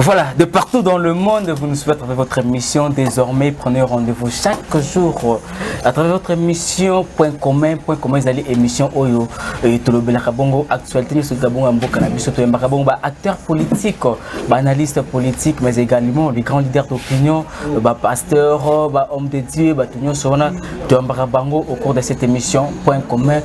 Voilà, de partout dans le monde, vous nous suivez à travers votre émission. Désormais, prenez rendez-vous chaque jour à travers votre émission Point commun, vous allez émission Oyo et Tolobela Kabongo, actualité sur Gabon, Ambo Cannabis, acteurs politiques, analystes politiques, mais également les grands leaders d'opinion, pasteurs, hommes de Dieu, Tunyo Sona, Bango au cours de cette émission Point commun.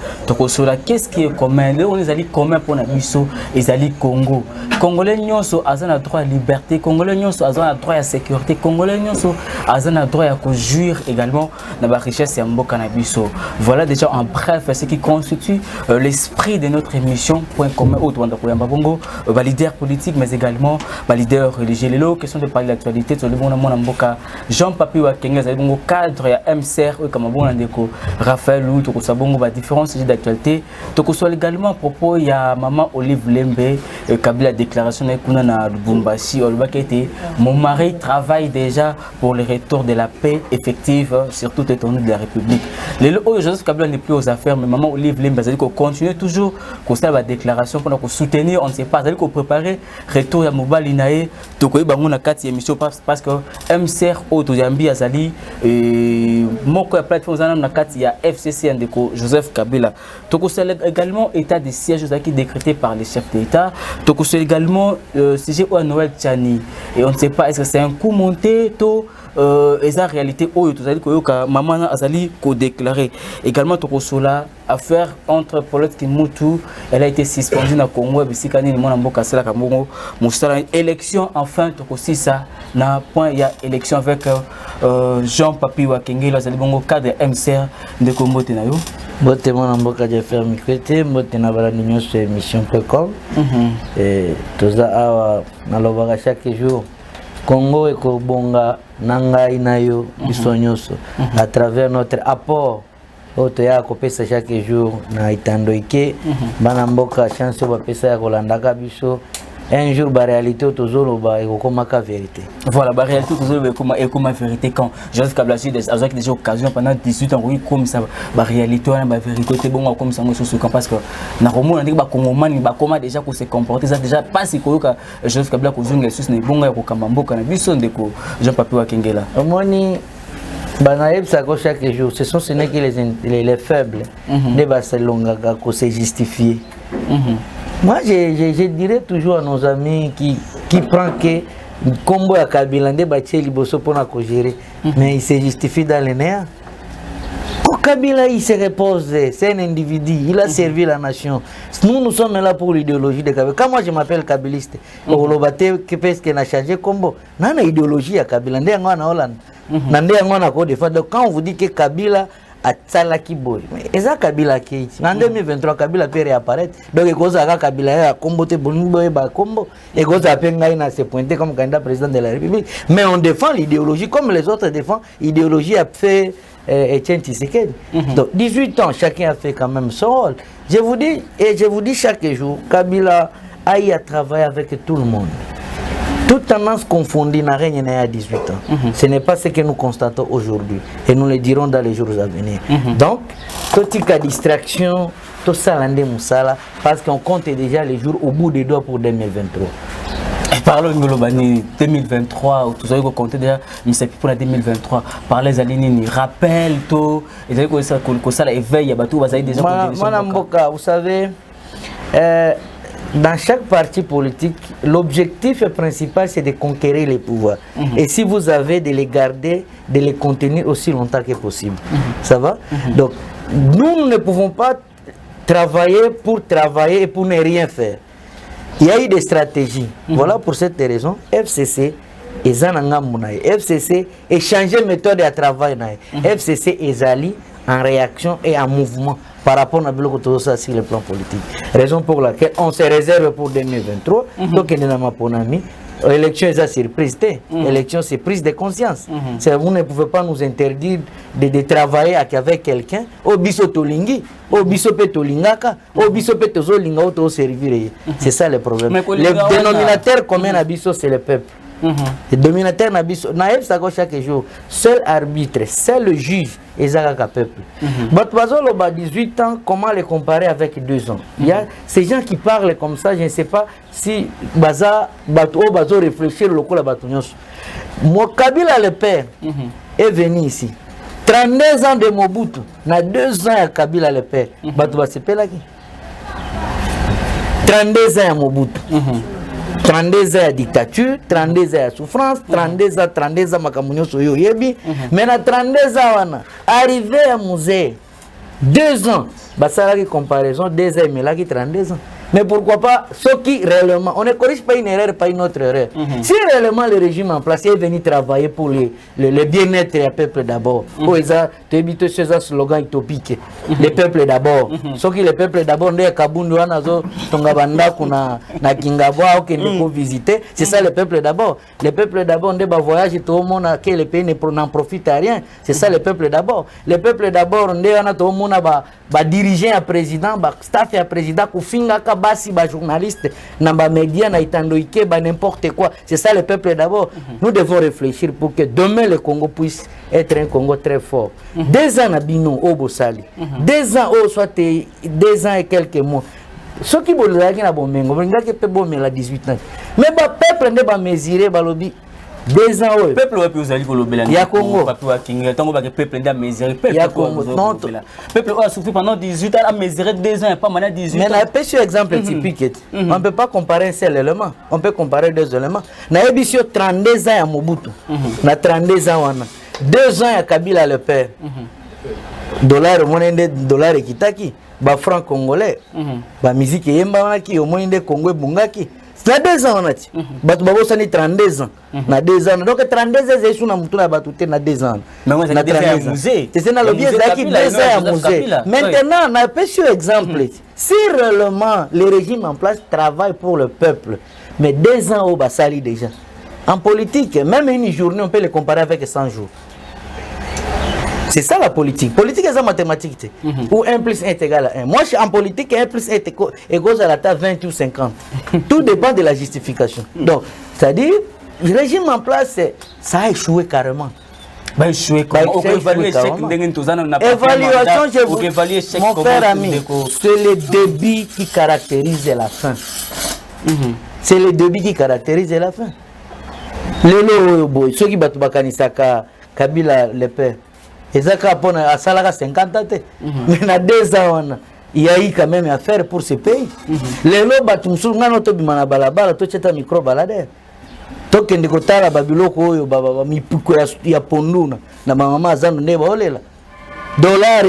Qu'est-ce qui est commun? Là, on est allés commun pour Nabiso, ils allés Congo. Congolais, nous avons droit à liberté, Congolais, nous avons droit à sécurité, Congolais, nous avons droit à jouir également dans la richesse et en cannabis. Voilà déjà en bref ce qui constitue l'esprit de notre émission Point commun au Rwanda pour Yambabongo, leader politique mais également leader religieux. Les lots question de parler de l'actualité sur le bon Mboka Jean-Papi Wakenge, le cadre ya MCR comme bon ndeko Raphaël Lou to sabongo ba différents sujets d'actualité. To soit également à propos il y a maman Olive Lembe Kabila déclaration na Lubumbashi mon mari travaille déjà pour le retour de la paix effective sur toute l'étendue de la République. Les lots Joseph Kabila n'est plus aux affaires mais maman Olive Lembe ça dit qu'on continue toujours qu'on la déclaration pour nous soutenir on ne sait pas ça dit qu'on préparer retour ya mobile inae to ko bango na kati émission parce que MCR auto Yambi azali moko ya plateforme zana na kati ya FCC ndeko Joseph Kabila to ko également état de siège qui décrété par les chefs d'État to ko également sujet au Noël Tchani et on ne sait pas est-ce que c'est un coup monté to esa réalité oyo to zali ko yoka maman azali ko déclarer également to ko sola affaire entre Paulette Kimutu elle a été suspendue na Congo bisikani ni mwana mboka sala kamongo musala élection enfin to ko ça na point il y a élection avec Jean-Papi Wakenge la zali bongo cadre MCR de Congo tenayo bote mwana mboka je faire mikwete bote na bala ninyo sur émission.com et toza awa na lobaka chaque jour Congo et Kobonga Nangai Nayo Bisonyoso à travers notre apport Otoya Kopesa chaque jour na Itandoike Banamboka chance ba pesa ya Kolandaka biso un jour la réalité toujours ba ekomaka vérité. Voilà, la réalité toujours ekoma vérité quand Joseph Kabila a déjà occasion pendant 18 ans oui comme ça la réalité la vérité bon comme ça sur parce que na romo ndiki ba kongomani ba koma déjà ko se comporter ça déjà pas si koyoka Joseph Kabila ko zunga sus na bonga ko kamamboka na biso ndeko Jean-Papi Wakengela. Omoni banaeb ça chaque jour ce n'est que les faibles de Barcelone ko se justifier. Moi, je dirais toujours à nos amis qui prennent que Combo à Kabila nde batie liboso pona ko gérer, mais il se justifie dans les nerfs. Kabila, il se repose, c'est un individu, il a servi la nation. Nous sommes là pour l'idéologie de Kabila. Quand moi je m'appelle Kabiliste, qu'est-ce qu'il a changé Combo? N'a idéologie à Kabila, nde ngona Hollande. Nande ngona ko défendre. Quand on vous dit que Kabila a Tsalaki Boy, et ça Kabila qui en 2023 Kabila peut réapparaître. Donc il cause à Kabila a combattu Bonimbo et Bakombo et cause à Pengaïna s'est pointé comme candidat président de la République. Mais on défend l'idéologie comme les autres défendent. L'idéologie a fait Etienne Tshisekedi. Donc 18 ans, chacun a fait quand même son rôle. Je vous dis chaque jour, Kabila a eu à travailler avec tout le monde. Toute tendance confondue n'a rien à 18 ans. Ce n'est pas ce que nous constatons aujourd'hui. Et nous le dirons dans les jours à venir. Donc, toute distraction, tout ça, parce qu'on compte déjà les jours au bout des doigts pour 2023. Parlons de l'Obani 2023, tout ça, vous comptez déjà, mais c'est pour la 2023. Parlez les Alinini, rappel, tout, et vous savez que ça éveille, il y a tout, vous avez déjà Madame Mboka, vous savez, dans chaque parti politique, l'objectif principal c'est de conquérir les pouvoirs. Et si vous avez de les garder, de les contenir aussi longtemps que possible. Ça va? Donc, nous ne pouvons pas travailler et pour ne rien faire. Il y a eu des stratégies. Voilà pour cette raison, FCC et Zananga Mounaï. FCC et changer méthode de travail. FCC et Zali en réaction et en mouvement par rapport à ça sur le plan politique. Raison pour laquelle on se réserve pour 2023. Donc, il y a un ami. L'élection est surprise. L'élection, c'est prise de conscience. Vous ne pouvez pas nous interdire de travailler avec quelqu'un. Au biso tolingi, au biso petolingaka, au biso petozolinga, au servir. C'est ça le problème. Le dénominateur commun à biso, c'est le peuple. Le dominateur na biso na ebsako chaque jour seul arbitre, seul le juge ezaka peuple. Batouazolo ba 18 ans, comment les comparer avec 2 ans? Il y a ces gens qui parlent comme ça, je ne sais pas si baza bato bazo réfléchir le coup la batounyos. Moi Kabila le père est venu ici. 32 ans de Mobutu, na 2 ans à Kabila le père. Bato ba sepela ki 32 ans à Mobutu. 32 ans de dictature, 32 ans de souffrance, 32 ans makamunyo soyo yebi. Mais na 32 ans arrivé à musée 2 ans. Bah ça la comparaison 2 ans mais là qui 32 ans. Mais pourquoi pas ceux qui réellement, on ne corrige pas une erreur, pas une autre erreur. Si réellement le régime en place est venu travailler pour le bien-être du peuple d'abord, pour tu évites ce slogan utopique, le peuple d'abord. Ceux qui le peuple d'abord, on est à Kabundu, on a Tongabanda, kuna na Kingabwa, on est visiter, c'est ça le peuple d'abord. Le peuple d'abord, on est à voyager, tout le monde que le pays n'en profite à rien. C'est ça le peuple d'abord. Le peuple d'abord, on est à tout le monde à diriger un président, staff et un président, Kufinga basi ba journaliste na ba média na itandoike ba n'importe quoi. C'est ça le peuple d'abord. Nous devons réfléchir pour que demain le Congo puisse être un Congo très fort. 2 ans na bino au Bosali. 2 ans au soit 2 ans et quelques mois. Ce qui bolala ki na bomengo, bringa ke pe bomela 18 ans. Mais ba peuple ne ba mesurer ba lobi 2 ans le peuple ouais puis allez pour le ya Congo papa Kinga tango ba que peuple nda mesurer peuple ya Congo non peuple a souffert pendant 18 ans à mesurer 2 ans et pas maintenant 18 ans. Mais na peu sur exemple typique on peut pas comparer un seul élément, on peut comparer 2 éléments. Na ebisio 32 ans à Mobutu na 32 ans wana 2 ans à Kabila le père dollar monende dollar kitaki ba franc congolais ba musique yemba wana ki omonende Congo bungaki. Na 2 ans on a dit. Batu babosani 32 ans. Na 2 ans. Donc 32 ans c'est sous na mutu na batuté na 2 ans. Mais moi c'est 2 ans à musée. C'est na lobby zaki 2 ans à musée. Maintenant on a un sur exemple. Si réellement le régime en place travaille pour le peuple, mais 2 ans au basali déjà. En politique, même une journée on peut le comparer avec 100 jours. C'est ça la politique. Politique, c'est la mathématique. Où 1 plus 1 est égal à 1. Moi, en politique, 1 plus 1 est égal à la taille 20 ou 50. Tout dépend de la justification. Donc, c'est-à-dire, le régime en place, ça a échoué carrément. Bah, échoué comment? Évaluation, mon frère ami, c'est le débit qui caractérise la fin. C'est le débit qui caractérise la fin. Ceux qui battent Bakanisaka, Kabila, le père. Et ça, à Salaka 50 ans, mais dans 2 ans, il y a eu quand même à faire pour ce pays. Les lots, tu as balabala, tu as un micro baladeur. Tu as un kotala babiloko, mipuko ya ponduna, na maman zanu neba olela. Dollar,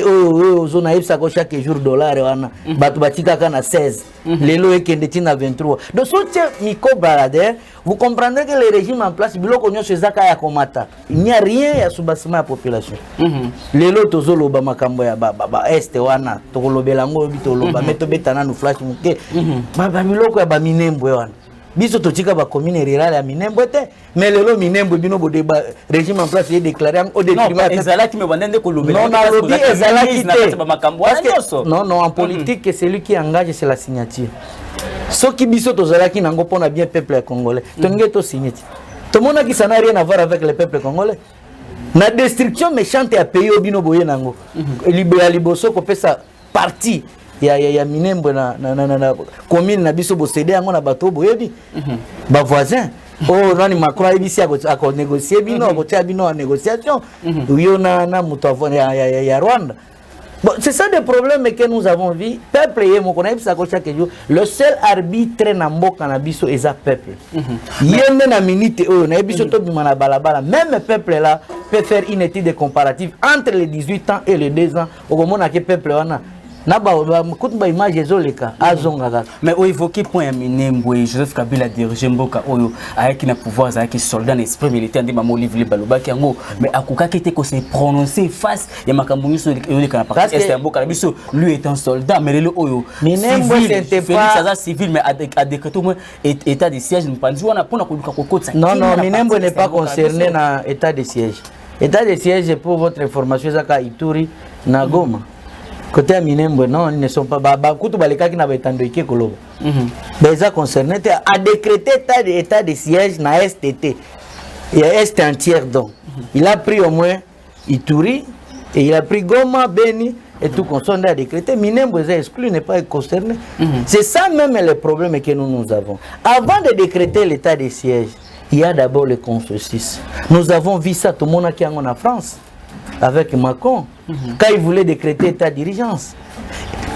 zona ipsa ko chaque jour dollar wana, batu batika kana 16. Les lots est 23. Donc, ce micro baladeur, vous comprendrez que le régime en place, biloko nyo sezaka ya komata. Il n'y a rien à soubassement à la population. Les lots tozolo ba makambo ya ba este wana, tokolobelango bitoloba, meto betana no flash muke. Ba biloko ya ba minembo wana. Biso totika ba commune rurale ya minembo te, mais le lot minembo bino bo débat régime en place est déclaré au détriment. Non, ezala qui me bandende kolobela. Non, non, en politique, celui qui engage c'est la signature. Ce qui biso tozala qui nango pona bien peuple congolais. Tonge to signer. Tout le monde qui ça n'a rien à voir avec le peuple congolais. La destruction méchante à pays au bino boye nango. Libéral liboso ko pesa parti. Ya minembo na commune na biso bo céder ngo na bato boyebi ba voisin oh nani Macron ibisi ako négocier bino ko tia bino en négociation yo na muto ya Rwanda. Bon, c'est ça le problème que nous avons vu. Peuple yemo ko na ibisa ko chaque jour le seul arbitre na mboka na biso eza peuple. Yende na minute oh na biso to bima na balabala même peuple là peut faire une étude comparative entre les 18 ans et les 2 ans au moment que peuple wana mais au évoqué point Minembo Joseph Kabila dirigé Mboka Oyo avec un pouvoir avec soldat l'esprit militaire de Mamo Livre Baloba Kiango mais Akuka qui était qu'on s'est prononcé face il y a Makambu sur le canapé est Mboka lui est un soldat mais le Oyo Minembo c'était pas civil mais à décréter au moins état de siège nous pas on a pour non Minembo n'est pas concerné dans état de siège. État de siège pour votre information Zaka Ituri na Goma. Côté Minembwe, non, ils ne sont pas. Bakoutou Baleka qui n'avait entendu que Kolobo. Les concernés a décrété état de siège na STT. Il y a Est entière donc. Il a pris au moins Ituri et il a pris Goma, Beni et tout concerné a décrété. Minembwe est exclu, n'est pas concerné. C'est ça même le problème que nous avons. Avant de décréter l'état de siège, il y a d'abord le consensus. Nous avons vu ça tout le monde qui est en France. Avec Macron, quand il voulait décréter état d'urgence.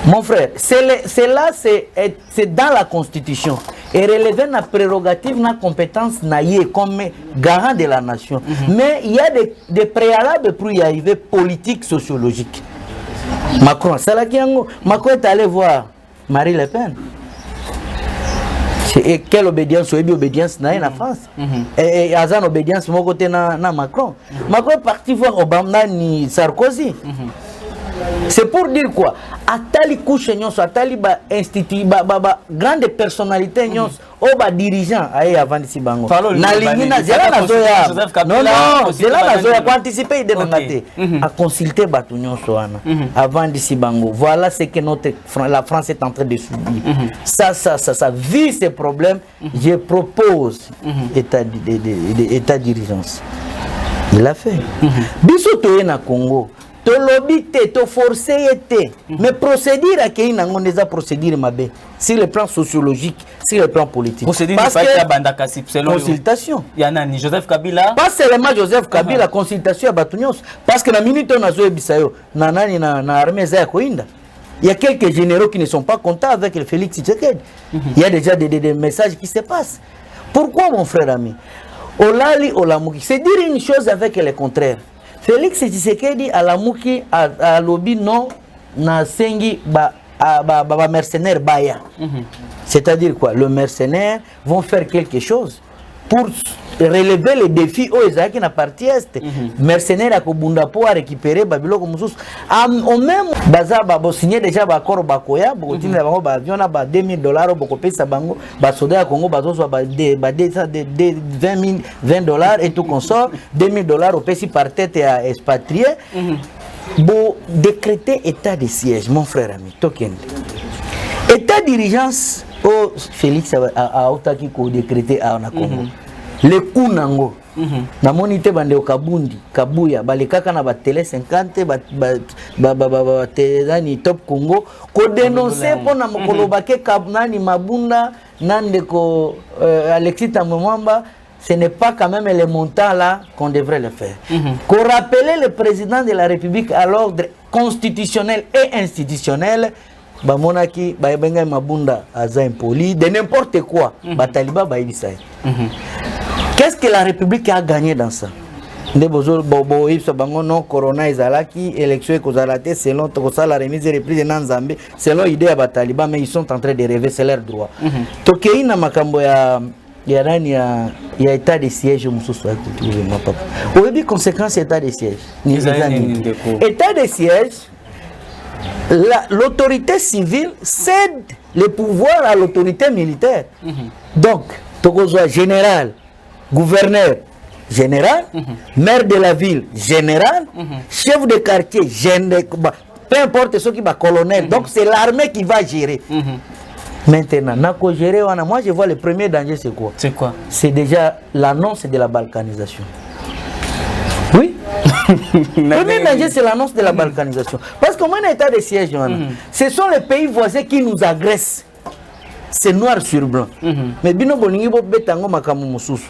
Mon frère, c'est dans la Constitution. Et relever la prérogative, la compétence comme garant de la nation. Mais il y a des préalables pour y arriver politique, sociologique. Macron est allé voir Marie Le Pen. Et quelle obédience? Obédience dans la France. Et Azan obédience mon côté na Macron. Macron est parti voir Obama ni Sarkozy. C'est pour dire quoi? Atali couche nyons, atali ba institut, ba grande personnalité nyons, ba dirigeant aye avant d'ici bango. Na ligne na zela na zoya. Non, zela na zoya pour anticiper de ngate. A consulter batu nyons wana avant d'ici bango. Voilà ce que la France est en train de subir. Ça vit ces problèmes. Je propose état d'urgence. Il l'a fait. Bisoto na Congo. To lobité, to forcé été. Mais procédure à qui n'a pas procédure mabé sur le plan sociologique, sur le plan politique. Procédure parce pas que consultation. Il y en a ni Joseph Kabila. Pas seulement Joseph Kabila, consultation à Batunios. Parce que la minute on a joué Bissayo, na armée za koinda. Il y a quelques généraux qui ne sont pas contents avec le Félix Tshisekedi. Il y a déjà des messages qui se passent. Pourquoi mon frère ami? Olali Olamuki, c'est dire une chose avec le contraire. Félix Tshisekedi à la Mouki à lobby non na sengi ba mercenaire baya. C'est-à-dire quoi? Le mercenaire vont faire quelque chose pour relever les défis aux Isaac qui n'appartient est. Mercenaire à Kobunda pour récupérer Babilo comme sous. Au même baza ba signé déjà ba accord ba koya, ba continue ba ba avion ba $2000 ba kopé sa bango, ba soda Congo ba zo ba $20 et tout consort, $2000 au pays par tête et à expatrié. Bon décréter état de siège mon frère ami token. État d'urgence au Félix a otaki ko décréter à Congo. Le coup nango na monité bande au Kabundi Kabuya balekaka na ba télé 50 ba télé top Congo ko dénoncer pona mokoloba ke kabnani mabunda nande ko Alexis Tambomamba. Ce n'est pas quand même les montants là qu'on devrait le faire. Qu'on rappelle le président de la République à l'ordre constitutionnel et institutionnel. Bamonaki babenga mabunda aza impoli de n'importe quoi. Bataliba baibisai. Qu'est-ce que la République a gagné dans ça? Ndebozo bobo ibso bango non corona izalaki élection ekozalate selon tokosa la remise et reprise na Nzambe selon idée ya bataliba mais ils sont en train de rêver c'est leur droit. Tokei na makambo ya état de siège mususu ya kutuwe mapapa. Oyebi conséquence état de siège. État de siège l'autorité civile cède le pouvoir à l'autorité militaire. Donc, Tokozoa général, gouverneur général, maire de la ville général, chef de quartier général, peu importe ce qui va colonel. Donc, c'est l'armée qui va gérer. Maintenant, moi je vois le premier danger, c'est quoi? C'est quoi? C'est déjà l'annonce de la balkanisation. Oui. Le premier danger, c'est l'annonce de la balkanisation. Parce qu'au moins, état de siège, ce sont les pays voisins qui nous agressent. C'est noir sur blanc. Mais bino bolingi bo betango makamu mususu.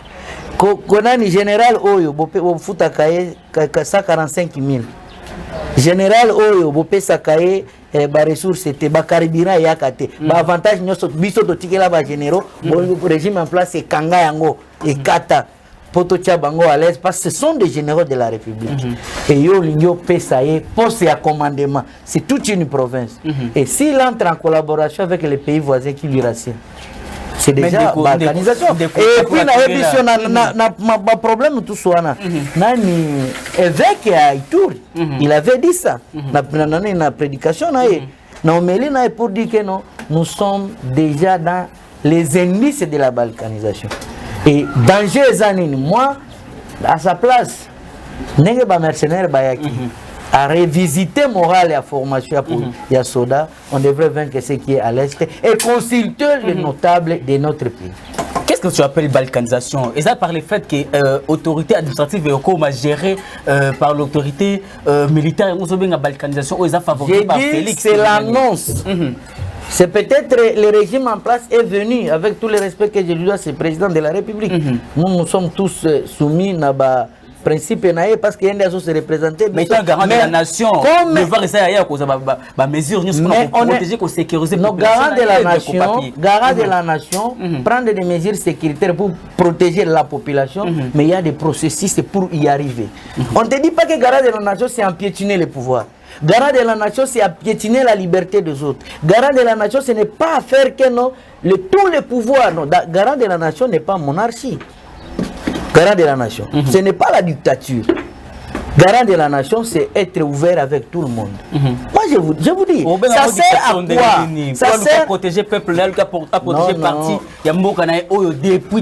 Konani général oyo bo futa kaye 145 000. Général oyo bo pesa kaye ba ressources c'était ba carburant yakate. Ba avantage nyoso biso to tikela ba généraux bo régime en place et kanga yango et kata. Poto Tchabango à l'aise parce que ce sont des généraux de la République. Et yo l'igno pesaye poste à commandement. C'est toute une province. Et s'il entre en collaboration avec les pays voisins qui lui rassient, c'est déjà l'organisation. Et puis na problème tout ça nani évêque à Ituri, il avait dit ça. Na prédication na homélie na pour dire que non, nous sommes déjà dans les indices de la balkanisation. Et danger zanini moi à sa place n'est pas mercenaire bayaki à revisiter morale et à formation pour Yasoda, on devrait vaincre ce qui est à l'Est et consulter les notables de notre pays. Qu'est-ce que tu appelles balkanisation? Et ça par le fait que l'autorité administrative est gérée par l'autorité militaire, on a balkanisation, on a favorisé par Félix. C'est l'annonce. C'est peut-être le régime en place est venu, avec tout le respect que je lui dois, c'est le président de la République. Nous sommes tous soumis à principe parce qu'il y a des choses représentées. Mais étant garant de la nation, on va rester ailleurs pour mesures pour protéger, pour sécuriser la population. Garant de la nation, prendre des mesures sécuritaires pour protéger la population, mais il y a des processus pour y arriver. On ne te dit pas que garant de la nation, c'est empiétiner le pouvoir. Garant de la nation, c'est piétiner la liberté des autres. Garant de la nation, ce n'est pas faire que tous les pouvoirs. Non. Garant de la nation n'est pas monarchie. Garant de la nation, ce n'est pas la dictature. Garant de la nation, c'est être ouvert avec tout le monde. Moi, je vous dis, ça sert à quoi? Ça sert à protéger le peuple, à protéger le parti.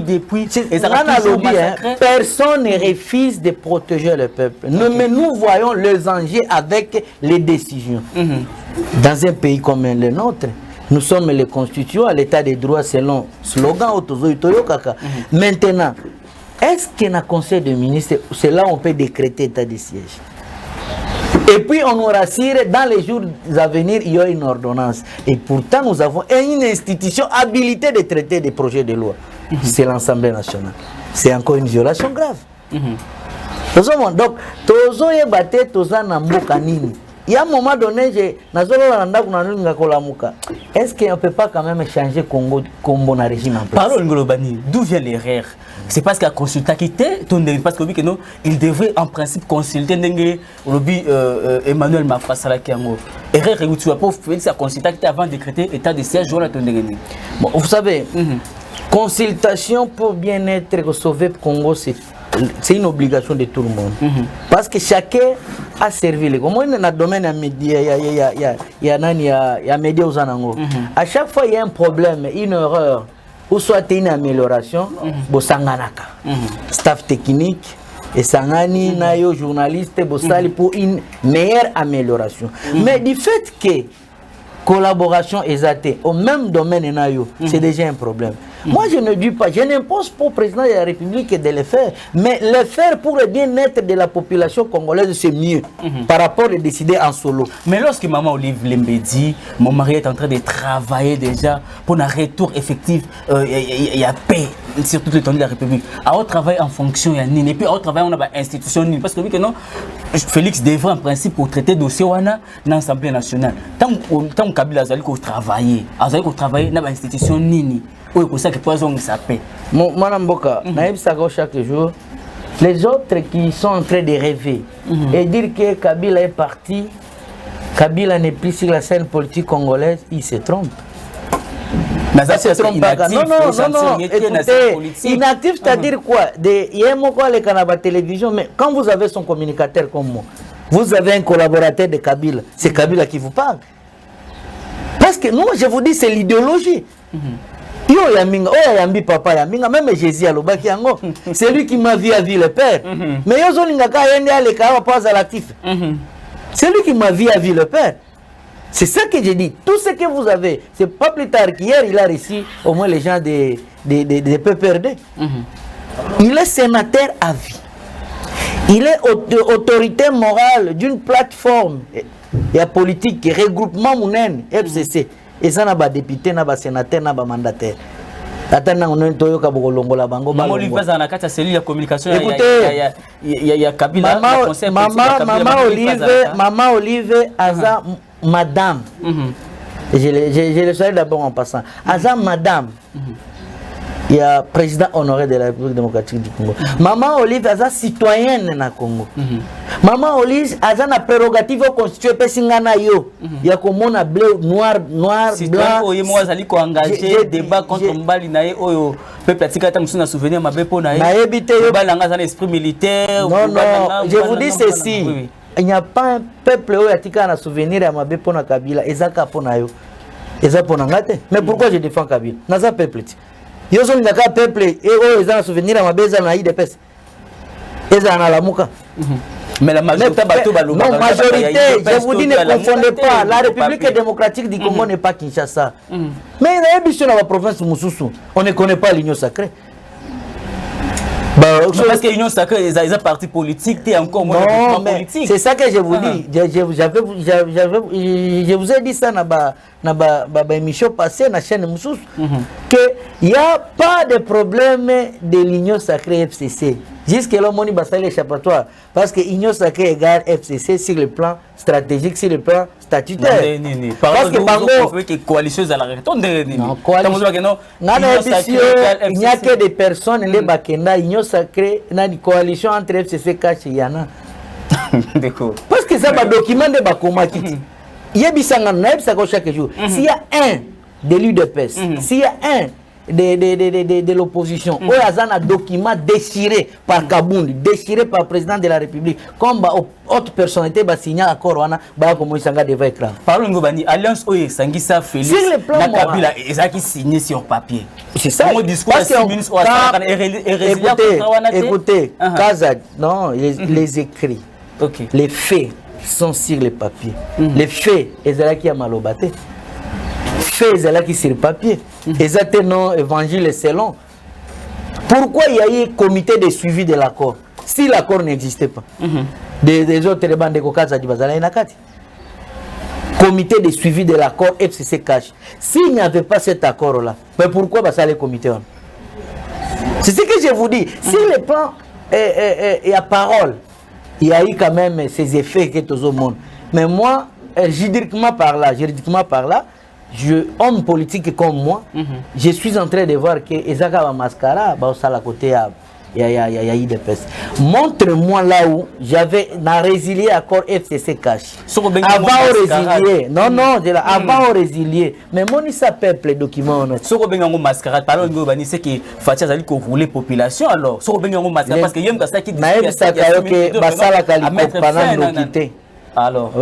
Depuis. Personne ne refuse de protéger le peuple. Mais nous voyons les enjeux avec les décisions. Dans un pays comme le nôtre, nous sommes les constituants à l'état des droits selon le slogan Otozo Itoyo Kaka. Maintenant, est-ce qu'il y a un conseil de ministres, c'est là où on peut décréter état de siège. Et puis on nous rassure, dans les jours à venir, il y a une ordonnance. Et pourtant, nous avons une institution habilitée de traiter des projets de loi. C'est l'Assemblée nationale. C'est encore une violation grave. Donc, Tozo est battu, Tozo n'a pas nini. Il y a un moment donné, est-ce qu'on ne peut pas quand même changer Congo comme bon régime en place? Parlons Ngolobani, d'où vient l'erreur? C'est parce qu'il a consulté parce qu'il devrait en principe consulter Emmanuel Macron Salakiango. Erreur, tu vas pas faire consulter avant de décréter état de siège. Bon, vous savez, consultation pour bien être sauvé pour Congo, c'est une obligation de tout le monde. Parce que chacun a servi les. Comme dans le domaine des médias, il y a médias aux anangos. À chaque fois, il y a un problème, une erreur, ou soit une amélioration, bosanganaka. Staff technique, et sangani, nayo, journaliste, bossali pour une meilleure amélioration. Mais du fait que collaboration exatée au même domaine, c'est déjà un problème. Moi, je ne dis pas, je n'impose pas au président de la République de le faire, mais le faire pour le bien-être de la population congolaise, c'est mieux par rapport à décider en solo. Mais lorsque Maman Olive Lembe dit, mon mari est en train de travailler déjà pour un retour effectif, il y a paix sur toute l'étendue de la République. À travailler en fonction, il y a Nini. Et puis à travailler, on a une institution Nini. Parce que oui, que non, Félix devrait en principe pour traiter dossier dans l'Assemblée nationale. Tant que Kabila a travaillé, dans l'institution Nini. Oui, pour ça que poison ça paie. Madame Boka, chaque jour, les autres qui sont en train de rêver et dire que Kabila est parti, Kabila n'est plus sur la scène politique congolaise, ils se trompent. Mais ça se trompe pas. Non. Écoutez, inactif, c'est-à-dire quoi? Il y a un canal télévision, mais quand vous avez son communicateur comme moi, vous avez un collaborateur de Kabila, c'est Kabila qui vous parle. Parce que nous, je vous dis, c'est l'idéologie. Yo yaminga, yambi papa yaminga, même Jésus alobaki yango, c'est lui qui m'a vu à vie le père. Mais yo zolinga ka yende aleka pas alatif. C'est lui qui m'a vu à vie le père. C'est ça que j'ai dit. Tout ce que vous avez, c'est pas plus tard qu'hier il a reçu au moins les gens de PPRD. Il est sénateur à vie. Il est autorité morale d'une plateforme et politique qui regroupement Mounen FCC. Et ça n'a pas député, n'a pas sénateur, n'a pas mandataire. Attends, on est toyo kabolongola bango. Maman lui passe dans la carte, c'est lui la communication. Écoutez, il y a Kabila. Maman Olive, Aza madame. Je le savais d'abord en passant. Aza madame. Il y a président honoré de la République démocratique du Congo. Maman Olive Aza citoyenne na Congo. Maman Olive Aza na prérogative constituée pesingana yo. Il y a comme on a bleu noir blanc. Oye moi zali ko engagé débat contre Mbali nae oyo peuple atika ta musuna souvenir mabe po nae. Na ebité yo balanga za esprit militaire. Non, je vous dis ceci. Il n'y a pas un peuple oyo atika na souvenir ya mabe po na Kabila ezaka po na yo. Eza po na ngate. Mais pourquoi je défends Kabila? Naza peuple. Yo zo ngaka peuple et oh ils ont souvenir à ma beza na IDPS. Eza na lamuka. Mais la majorité, non, majorité, je vous dis, ne confondez pas. La République démocratique du Congo n'est pas Kinshasa. Mais dans la province de Moussoussou, on ne connaît pas l'Union sacrée. Parce que l'Union sacrée, ils ont un parti politique, tu es encore moins politique. C'est ça que je vous dis. Je vous ai dit ça dans la émission passée, dans la chaîne Moussous, qu'il n'y a pas de problème de l'Union sacrée FCC. Jusque-là, on a fait l'échappatoire. Parce que l'Union sacrée égale FCC sur le plan stratégique, sur le plan statutaire. Parce que Bango, coalition à la il n'y a que des personnes, les Bakenda, l'Union sacrée, une coalition entre FCC et Yana. Parce que ça va documenter des Bakomaki. Il y a chaque jour. S'il y a un de l'UDPS, s'il y a un de l'opposition, il y a un document déchiré par Kabound, déchiré par le président de la République, comme autre personnalité va signer un accord, comme il s'engage devant l'écran. Parlons de l'Alliance Oye Sangisa Félix, la Kabila, ils ont signé sur papier. C'est ça. Écoutez, Kazad, non, les écrits, les faits sont sur le papier. Les faits, ils sont là qui a malobaté. Faits, ils sont là qui sur le papier. Exactement, évangile selon. Pourquoi il y a eu un comité de suivi de l'accord si l'accord n'existait pas? Des autres bandes de Kokaza du Bazala et Nakati. Comité de suivi de l'accord FCC Cash. S'il n'y avait pas cet accord-là, mais pourquoi ça les comités? C'est ce que je vous dis. Si le plan et à parole, il y a eu quand même ces effets que tout le monde. Mais moi, juridiquement par là, homme politique comme moi, je suis en train de voir que Ezaka Mascara, à côté, il y a IDPS. Montre-moi là où j'avais résilié l'accord FCC Cash. Avant résilier, avant résilier. Mais mon isa peuple document. Bengango mascarade, parlons de c'est que Fatia Zali ko rouler population alors. Bengango mascarade parce que yem ça qui dit que Basala Kaliko pendant quitter. Alors,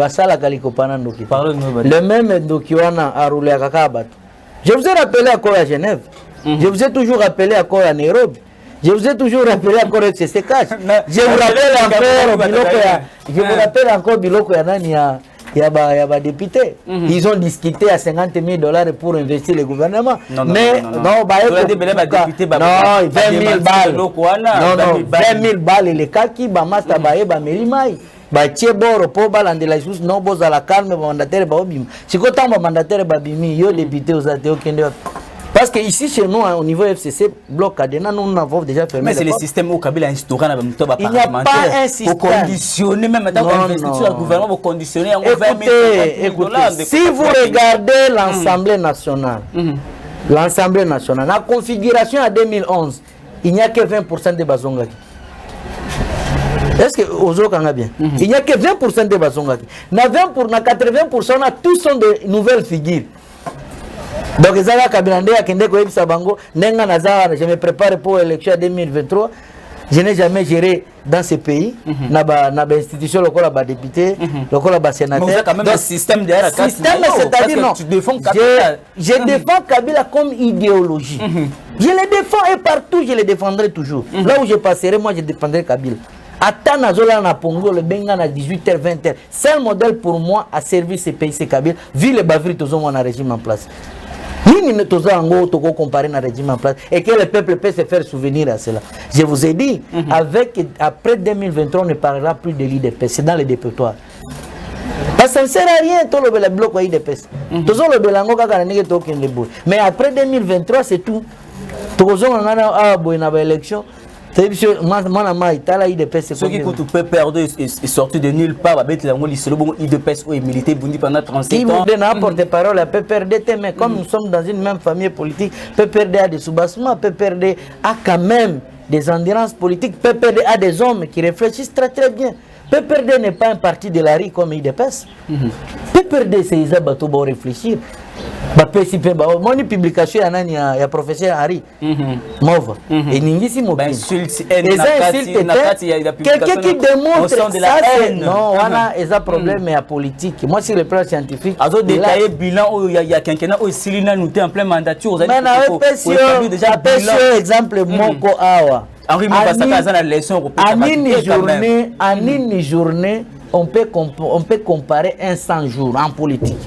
le même document a roulé à Kakabat. Je vous ai rappelé encore à Genève. Je vous ai toujours rappelé encore à Nairobi. Je vous ai toujours rappelé encore à CC Cash. Je vous rappelle encore Biloko Yanania. Il y a des députés. Ils ont discuté à $50 000 pour investir le gouvernement. Mais non, 20 000 balles. Non, 20 000 balles. Les cas qui bamasta bae bamerimai. Bacheboro po balandela isusu no boza la calme mandataire ba obim. Siko tamba mandataire ba bimi yo député aux athées kende. Parce que ici chez nous au niveau FCC bloc Cadena nous avons déjà fermé. Mais c'est le système au Kabila instauré na muto ba parlementaire. Il n'y a pas un système. Pour conditionner même dans l'investiture du gouvernement pour conditionner en 20 000 $. Si vous regardez l'Assemblée nationale. L'Assemblée nationale, la configuration en 2011, il n'y a que 20% de Bazongaki. Est-ce que Ozo Kanga bien? Il n'y a que 20% de Bazongaki. Na 80%, tous sont de nouvelles figures. Donc, Zala Kabilande, Akende Koeb Sabango, Nenga Nazar, je me prépare pour l'élection 2023. Je n'ai jamais géré dans ce pays. Naba institution, le la député, le sénateur. Mais vous avez quand même un système derrière. Système, c'est-à-dire non. Tu défends Kabila. Je défends Kabila comme idéologie. Je le défends et partout, je le défendrai toujours. Là où je passerai, moi, je défendrai Kabila. Attends, Nazola na Pongo, le Bengan à 18h, 20h. C'est un modèle pour moi à servir ce pays, c'est Kabila. Vu les bavures, tous ont un régime en place. Ni ne tous ont comparé un régime en place. Et que le peuple peut se faire souvenir à cela. Je vous ai dit, après 2023, on ne parlera plus de l'IDPS. C'est dans les dépotoirs. Parce que ça ne sert à rien, tout le bloc IDPS. Tous le belango mais après 2023, c'est tout. Tous ont élection. Ceux qui peut perdre et sortir de nulle part, IDPS ou militer pendant 37 ans. Qui n'apporte parole à PPRD, mais comme nous sommes dans une même famille politique, PPRD a des soubassements, PPRD a quand même des endurances politiques, PPRD a des hommes qui réfléchissent très très bien. PPRD n'est pas un parti de la rue comme IDPS. PPRD, c'est Isa Bato pour réfléchir. Mon publication, il y a professeur Harry Mauva. Et Ningisi Mopin. Quelqu'un qui démontre ça, non, on a un problème politique. Moi, sur le plan scientifique. Alors, détailler bilan, il y a quelqu'un qui est en pleine mandature. Mais exemple, Moko Awa. Henri Moubassaka a la leçon. En une journée, on peut comparer un 100 jours en politique.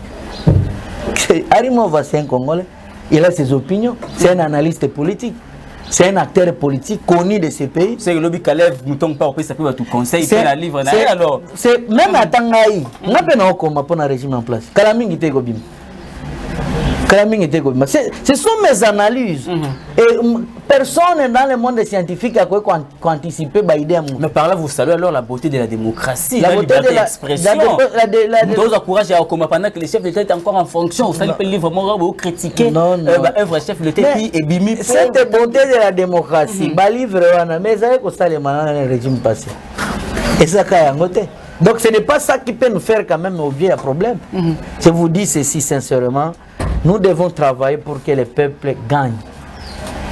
Henri Moubassaka, c'est un Congolais. Il a ses opinions. C'est un analyste politique. C'est un acteur politique connu de ce pays. C'est le lobby Kalev, Mouton Parpé, ça peut tout conseil, il la livre. Alors, c'est même à Tangaï. On a peine comme pour un régime en place. Kalaming était gobim. Ce sont mes analyses. Et personne dans le monde scientifique a anticipé l'idée. Mais par là, vous saluez alors la beauté de la démocratie, la beauté de l'expression. Nous encourageons à comment pendant que le chef de l'État est encore en fonction, vous allez vraiment critiquer un vrai chef de l'État et bimi. Cette beauté de la démocratie, livre, mais ça c'est le régime passé. Et ça donc ce n'est pas ça qui peut nous faire quand même oublier un problème. Je vous dis ceci sincèrement. Nous devons travailler pour que le peuple gagne.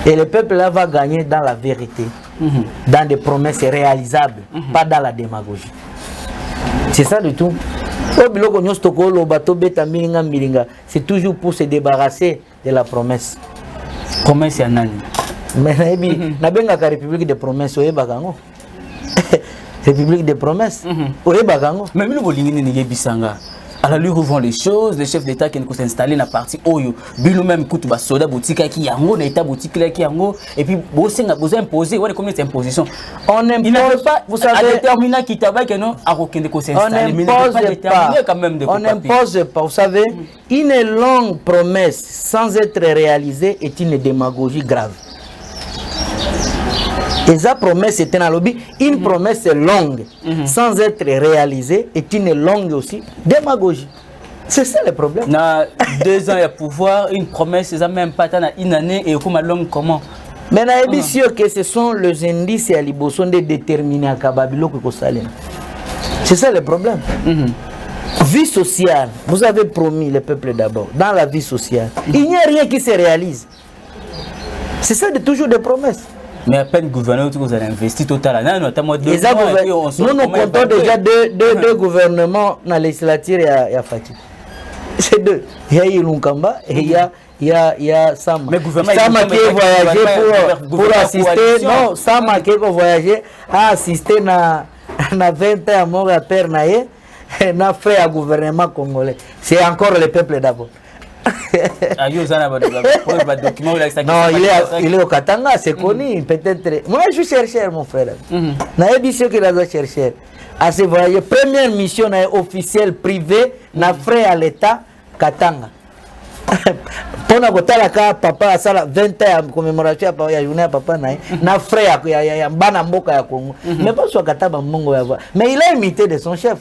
Et le peuple là va gagner dans la vérité, dans des promesses réalisables, pas dans la démagogie. C'est ça du tout. C'est toujours pour se débarrasser de la promesse. Promesse à Nani. Mais la République de promesses, République de promesses. Mais nous voulons à la lui vont les choses, les chefs d'État qui sont installés dans la partie Oyo, Bilo même coûte bas soda boutique qui yango, l'État boutique qui yango, et puis bosser n'a besoin imposer, ouais comme imposition. On n'impose pas, vous savez, déterminer qui tabac que non, à aucun de s'installer. On n'impose pas, vous savez, une longue promesse sans être réalisée est une démagogie grave. Et sa promesse était un lobby. Une promesse longue, sans être réalisée, est une longue aussi démagogie. C'est ça le problème. Na 2 ans il y a pouvoir, une promesse, ça même pas une année et comme longue comment. Mais je suis sûr que ce sont les indices et les bosons de déterminer à Kababilo que Kosalem. C'est ça le problème. Vie sociale, vous avez promis le peuple d'abord. Dans la vie sociale, il n'y a rien qui se réalise. C'est ça de toujours des promesses. Mais à peine gouvernement, vous avez investi totalement. Nous comptons déjà deux gouvernements dans la législature et à Fatih. C'est deux. Il y a Ilunkamba et il y a Sama. Mais gouvernement Sama qui est voyagé pour assister. Non, Sama qui est voyagé à assister à 20 ans à mon père Naye. N'a fait un gouvernement congolais. C'est encore le peuple d'abord. Non, il est au Katanga, c'est connu, peut-être. Moi, je suis chercheur, mon frère. Je suis sûr qu'il a cherché. À ce voyage, première mission officielle privée, n'a fait à l'État Katanga. Pour la papa a 20 ans de commémoration à la journée à papa n'a fait à Banamboka à Congo. Mais pas sur Kataba Mongo. Mais il a imité de son chef.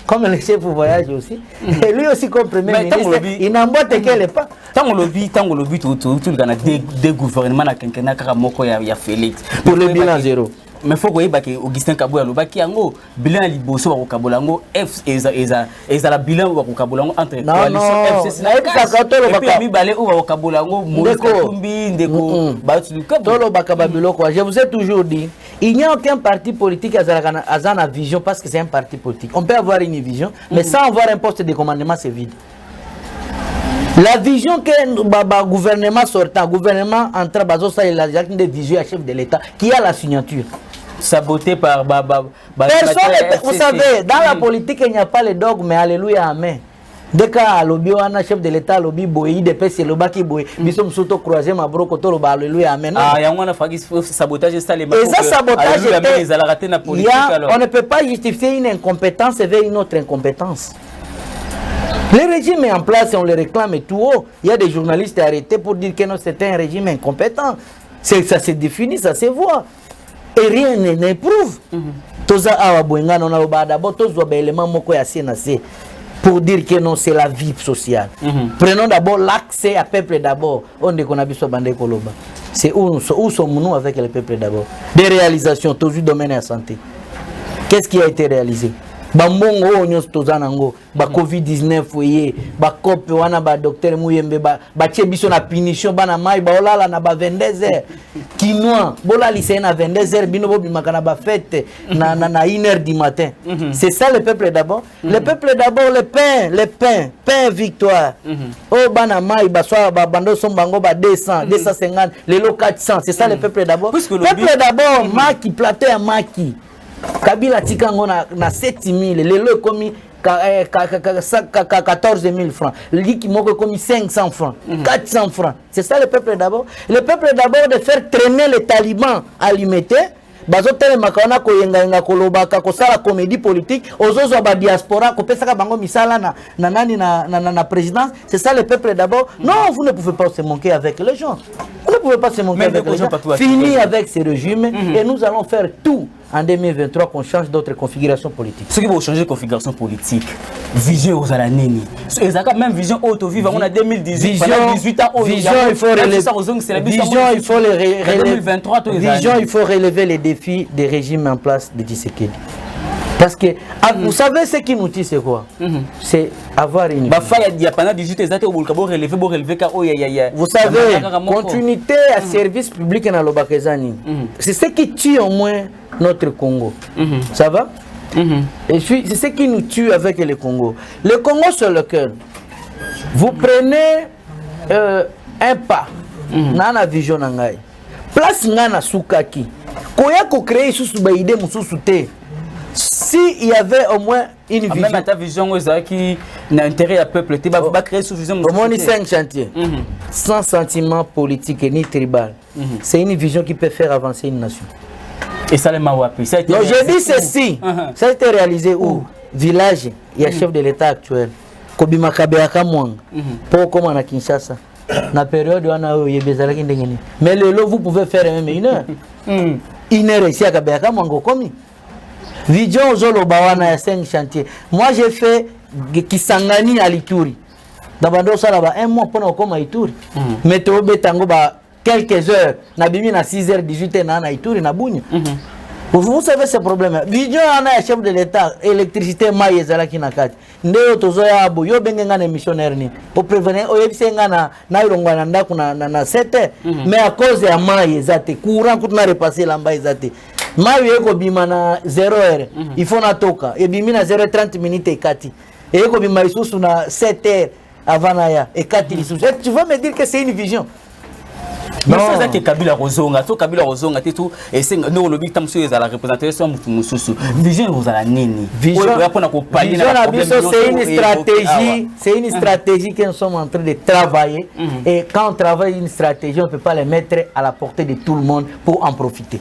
Comme le chef voyage aussi. Et lui aussi comme premier ministre, il n'emboîte qu'elle pas. Tant que le lobby, tout des gouvernements à Kenkena Karamoko y a Félix. Pour le bilan zéro. Mais il faut que Augustin Kabou a le bilan liboso au Kabolango, F et la bilan au Kabolango entre coalition FCC. Et puis ami balé au Kabolango, Moïse Katumbi, Ndeko, je vous ai toujours dit, il n'y a aucun parti politique qui a une vision parce que c'est un parti politique. On peut avoir une vision, mais sans avoir un poste de commandement, c'est vide. La vision que le gouvernement sortant, le gouvernement entrant, il a des visions à chef de l'État qui a la signature. Saboté par personne, vous savez, dans la politique, il n'y a pas le dogme, alléluia, amen. Dès qu'un lobby, un chef de l'État, lobby boy, des PC, le baki boy, nous sommes surtout croisés, ma bro, koto, alléluia, amen. Ah, il y a un sabotage, ça les et ça, sabotage, on ne peut pas justifier une incompétence vers une autre incompétence. Le régime est en place et on le réclame tout haut. Il y a des journalistes arrêtés pour dire que c'est un régime incompétent. Ça se définit, ça se voit. Et rien n'éprouve. Pour dire que non, c'est la vie sociale. Prenons d'abord l'accès à peuple d'abord. On dit qu'on a besoin de Koloba. C'est où sommes-nous avec le peuple d'abord? Des réalisations, toujours domaine de la santé. Qu'est-ce qui a été réalisé? bambongo oyo nyonso toza nango ba covid-19 oye ba kope wana ba docteur Muyembe ba tie biso na punition bana mai ba olala na ba 22h kinois bolali c'est na 22h bino bobimaka na ba fête na 1h du matin. C'est ça le peuple d'abord. Le peuple d'abord, le pain victoire. Oh bana mai ba soir ba bando son bango ba 200 250 les lots 400. C'est ça le peuple d'abord. Peuple d'abord maki plateau ya maki Kabila Tikango na 7000, le lot commis 14 000 francs, le lit qui m'a commis 500 francs, 400 francs. C'est ça le peuple d'abord. Le peuple d'abord de faire traîner les talibans à l'imiter. Bazotele makana ko yenga kolobaka ko sala comédie politique ozozo ba diaspora ko pesa ka bango misala na présidence. C'est ça le peuple d'abord. Non, vous ne pouvez pas se moquer avec les gens. Vous ne pouvez pas se moquer avec les gens. Fini avec ces régimes et nous allons faire tout en 2023 qu'on change d'autres configurations politiques. Ce qui va changer de configuration politique, vision aux ananini. C'est même vision auto vivre on a 2018 pendant 18 ans vision il faut relever les défis des régimes en place de Tshisekedi. Parce que vous savez ce qui nous dit c'est quoi? C'est avoir une vous savez continuité à service public dans le Bakezani. C'est ce qui tue au moins notre Congo. Ça va? Et puis c'est ce qui nous tue avec le Congo. Le Congo sur lequel vous prenez un pas dans la vision nangai. Place ngana soukaki. Koya ko créer sous baïdé mususu te. Si il y avait au moins une vision. Même ta vision qui n'a intérêt à peuple, tu vas créer sous vision. Au moins 5 chantiers. Sans sentiment politique ni tribal. C'est une vision qui peut faire avancer une nation. Et ça les mawapi. Donc j'ai dit ceci. Ça a été réalisé où? Village, il y a chef de l'État actuel. Kobima Kabeaka Mwang. Pour comment à Kinshasa. Na période où on a eu Bezalaki Ndengeni. Mais le lot vous pouvez faire même une heure. Une heure ici à Kabeaka Mwang komi. Vision Zolo Bawana à 5 chantiers. Moi j'ai fait Kisangani à Lituri. D'abord ça là-bas un mois pour comme à Ituri. Mais tu betango ba quelques heures. Nabimi na 6h 18h na Ituri na Bunya. Vous savez ce problème. Vision on a chef de l'État électricité maïs à la kinakati. Ndeo tozoya abo yo benga na missionnaire ni. Pour prévenir o yebisenga na ilongwa na kuna na 7h. Mais à cause ya maïs zate courant kuna repasser lamba zate. Maïs yeko bima na 0h. Il faut na toka. Et bimi na 0h30 minutes et kati. Et yeko bima isusu na 7h avant naya et kati lisusu. Tu vas me dire que c'est une vision. Mais c'est ça que Kabila Rozonga, tout Kabila Rozonga, tout et c'est nous le big time sur la représentation mususu. Vision vous la nini. Vision c'est une stratégie que nous sommes en train de travailler et quand on travaille une stratégie, on ne peut pas les mettre à la portée de tout le monde pour en profiter.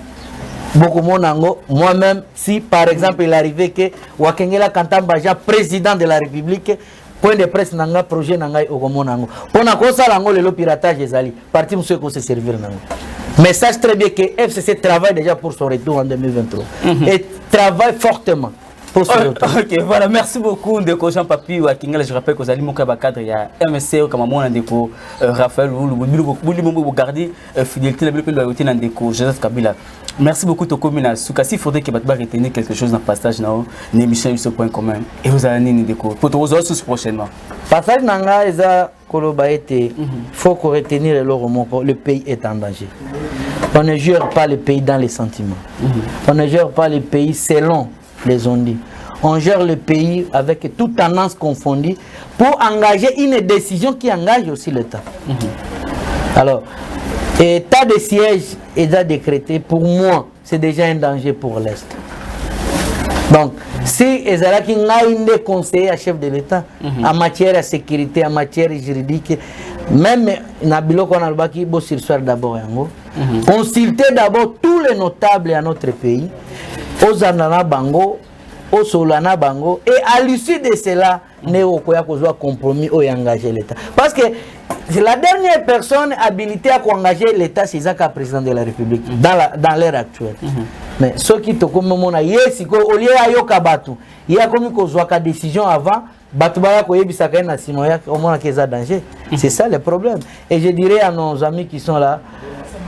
Beaucoup monango, moi-même, si par exemple il arrivait que Wakengela Kantambaja, président de la République, point de presse nanga projet nanga okomonango pona ko sala ngo le piratage ezali parti monsieur ko se servir nango mais sache très bien que FCC travaille déjà pour son retour en 2023 et travaille fortement pour son retour. OK, voilà, merci beaucoup Ndeko Jean Papi Wakingala. Je rappelle que vous allez mon cadre il y a MSC comme mon Ndeko Raphaël vous garder fidélité la loyauté Ndeko Joseph Kabila. Merci beaucoup Tokomina Soukasi. Il faudrait que Batba retenir quelque chose dans le passage dans l'émission sur point commun. Et vous allez Ndeko pour vous autres prochainement. Passage nanga eza koloba été faut qu'on retenir le pays est en danger. On ne gère pas le pays dans les sentiments. On ne gère pas le pays selon les ondits. On gère le pays avec toute tendance confondue pour engager une décision qui engage aussi l'État. Alors, état de siège est déjà décrété. Pour moi, c'est déjà un danger pour l'Est. Donc, si Ezalaki n'a une conseiller à chef de l'État en matière de sécurité, en matière juridique, même Nabilo Konalbaki, Bossirsoir d'abord, consultez d'abord tous les notables à notre pays, aux Anana Bango, aux Solana Bango, et à l'issue de cela, Néo Koya Kozwa compromis ou engager l'État. Parce que c'est la dernière personne habilitée à engager l'État, c'est Zaka, président de la République, dans l'ère actuelle. Mais ce qui te comme mon yes, au lieu à Yokabatu, il y a comme une décision avant, Batubaya Koyebisaka na Simoya, au moins qu'il y a danger. C'est ça le problème. Et je dirais à nos amis qui sont là,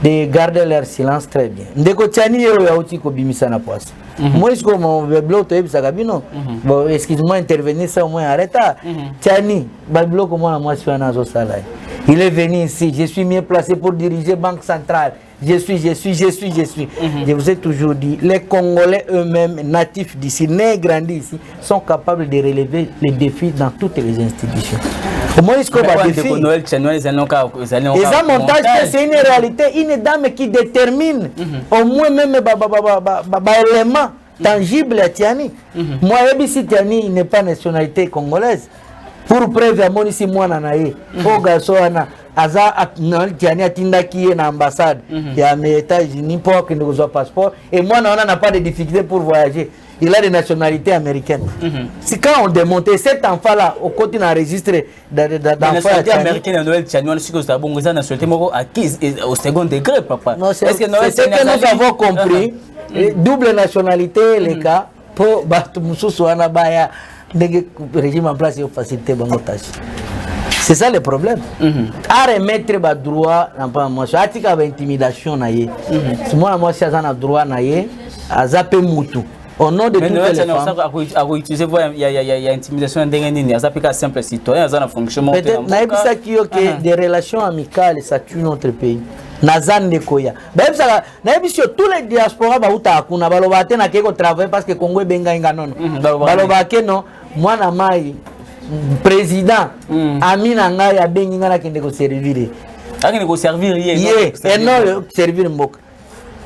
de garder leur silence très bien. Ndeko Tiani yo ya uti ko bimisa na poisse. Moi est-ce que mon blog to ebisa kabino. Bon excuse-moi intervenir ça au moins arrête. Tiani ba blog comment moi suis na zo sala. Il est venu ici, je suis mieux placé pour diriger Banque centrale. Je suis. Je vous ai toujours dit, les Congolais eux-mêmes, natifs d'ici, nés et grandis ici, sont capables de relever les défis dans toutes les institutions. Comment est-ce qu'on va défi? C'est une réalité, une dame qui détermine au moins même élément tangible à Tiani. Moi, si Tiani n'est pas nationalité congolaise, pour preuve à mon ici moi nanaye au garçon aza Tiani atindaki na ambassade ya mes États-Unis pour que nous ayons passeport et moi on n'a pas de difficulté pour voyager. Il a des nationalités américaines. C'est quand on démonte cet enfant-là, au côté d'un registre d'enfants américains à Noël, Tiani, on sait que c'est bon, ils ont nationalité acquise au second degré, papa. C'est ce que nous avons compris. Double nationalité, les cas, pour Batumusuana Baya. Le régime en place est facilité dans tâche. C'est ça le problème. À remettre le droit, à intimidation, moi, si j'ai un droit, à zapper Moutou. Au nom de toutes les femmes. À utiliser, il y a intimidation il y a un simple citoyen, il y a un fonctionnement. Peut-être que des relations amicales, ça tue notre pays. Nazan de Koya. Tous les diasporas, travailler parce que Congo est benga non. Non. Moi, je président, Amina Ngai a bengi ngana kende ko servir. Akene ko servir et non servir mbok.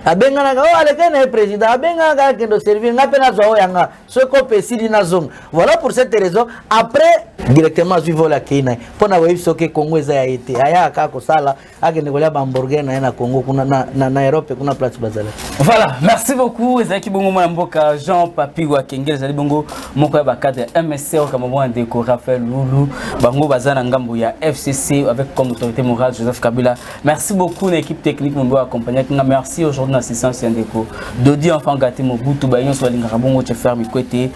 Abenga na alekene président, abenga ga kende servir ngapena zo yanga. Ce qu'on peut sidi na zone. Voilà pour cette raison après directement suivre la Kenya. Pour na webi soke Congo za été. Aya ka ko sala akene ko ya hamburger na Congo kuna na Europe kuna place bazala. Voilà, merci beaucoup. Ezaki bongo mwana mboka Jean Papi wa Kengel zali bongo moko ya bakade MSC au Cameroun de Raphaël Loulou bango bazana ngambo ya FCC avec comme autorité morale Joseph Kabila. Merci beaucoup l'équipe technique mon doit accompagner. Merci aujourd'hui l'assistance Yandeko. Dodi enfant gâté Mobutu bayon so lingaka bongo che faire mi côté.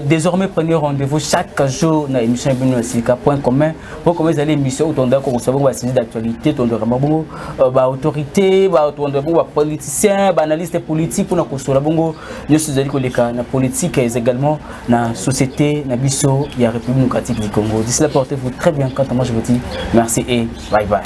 Désormais prenez rendez-vous chaque jour na émission Bino Sika point commun pour comment les émissions autour de ko recevoir ba sujet d'actualité autour de bongo ba autorité ba autour de ba politicien ba analyste politique pour na kosola bongo nyoso zali koleka na politique et également na société na biso ya République démocratique du Congo. D'ici là portez-vous très bien quand moi je vous dis merci et bye bye.